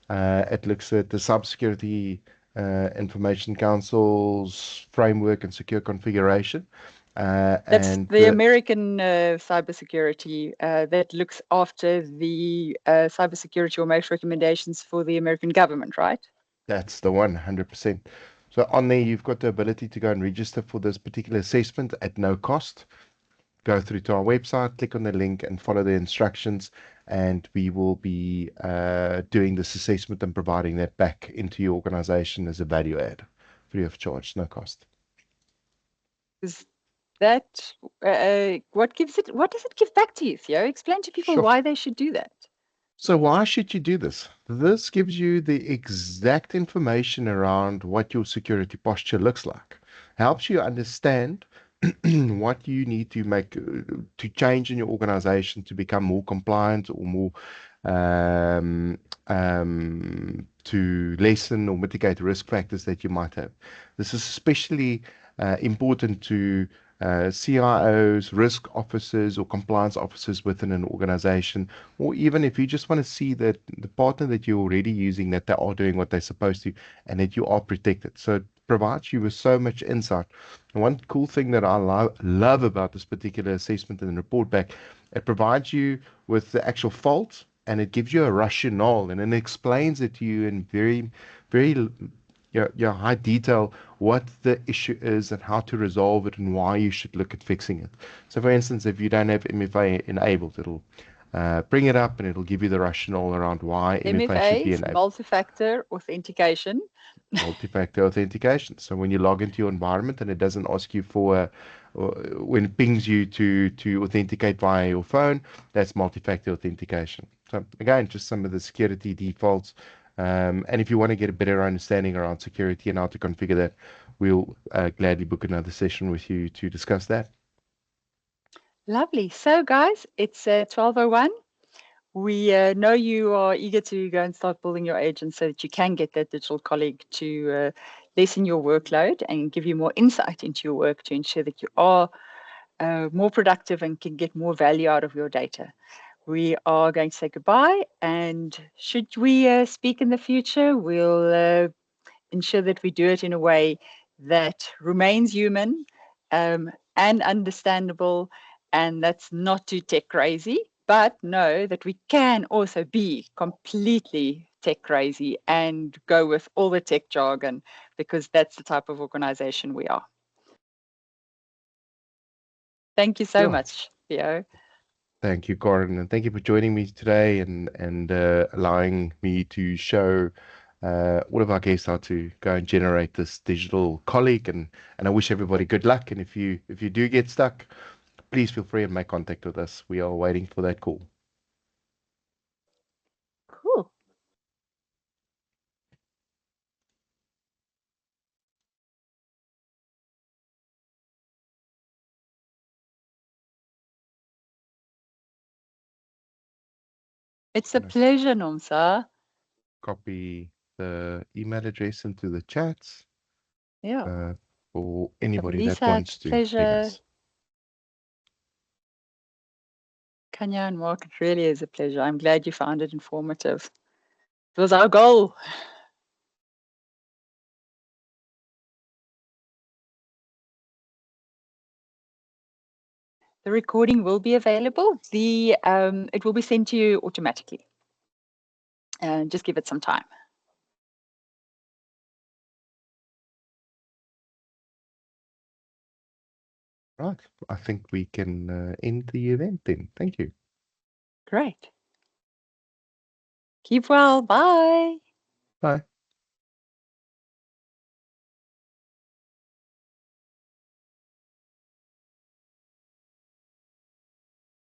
It looks at the Cybersecurity Information Council's framework and secure configuration. That's And the American cybersecurity that looks after the cybersecurity or makes recommendations for the American government, right? That's the one, 100%. So on there, you've got the ability to go and register for this particular assessment at no cost. Go through to our website, click on the link and follow the instructions, and we will be doing this assessment and providing that back into your organization as a value add, free of charge, no cost. Is that what gives it? What does it give back to you, Theo? Explain to people Sure. why they should do that. So why should you do this? This gives you the exact information around what your security posture looks like. Helps you understand what you need to make to change in your organization to become more compliant or more to lessen or mitigate risk factors that you might have. This is especially important to CIOs, risk officers, or compliance officers within an organization, or even if you just want to see that the partner that you're already using, that they are doing what they're supposed to, and that you are protected. So it provides you with so much insight. And one cool thing that I love about this particular assessment and report back, it provides you with the actual fault and it gives you a rationale and it explains it to you in very high detail what the issue is and how to resolve it and why you should look at fixing it. So, for instance, if you don't have MFA enabled, it'll bring it up and it'll give you the rationale around why MFA should MFA be is enabled. multi-factor authentication. Multi-factor authentication. So when you log into your environment and it doesn't ask you for, when it pings you to authenticate via your phone, that's multi-factor authentication. So again, just some of the security defaults. And if you want to get a better understanding around security and how to configure that, we'll gladly book another session with you to discuss that. Lovely. So, guys, it's 12:01. We know you are eager to go and start building your agent so that you can get that digital colleague to lessen your workload and give you more insight into your work to ensure that you are more productive and can get more value out of your data. We are going to say goodbye, and should we speak in the future, we'll ensure that we do it in a way that remains human and understandable, and that's not too tech crazy, but know that we can also be completely tech crazy and go with all the tech jargon because that's the type of organization we are. Thank you so Sure. much, Theo. Thank you, Corin, and thank you for joining me today and allowing me to show all of our guests how to go and generate this digital colleague. And I wish everybody good luck. And if you do get stuck, please feel free and make contact with us. We are waiting for that call. Cool. It's a pleasure, Nomsa. Copy the email address into the chats Yeah. for anybody that Lisa, wants it's a to ping pleasure. us. Kanya and Mark, it really is a pleasure. I'm glad you found it informative. It was our goal. The recording will be available. It will be sent to you automatically. Just give it some time. Right. I think we can end the event then. Thank you. Great. Keep well. Bye. Bye.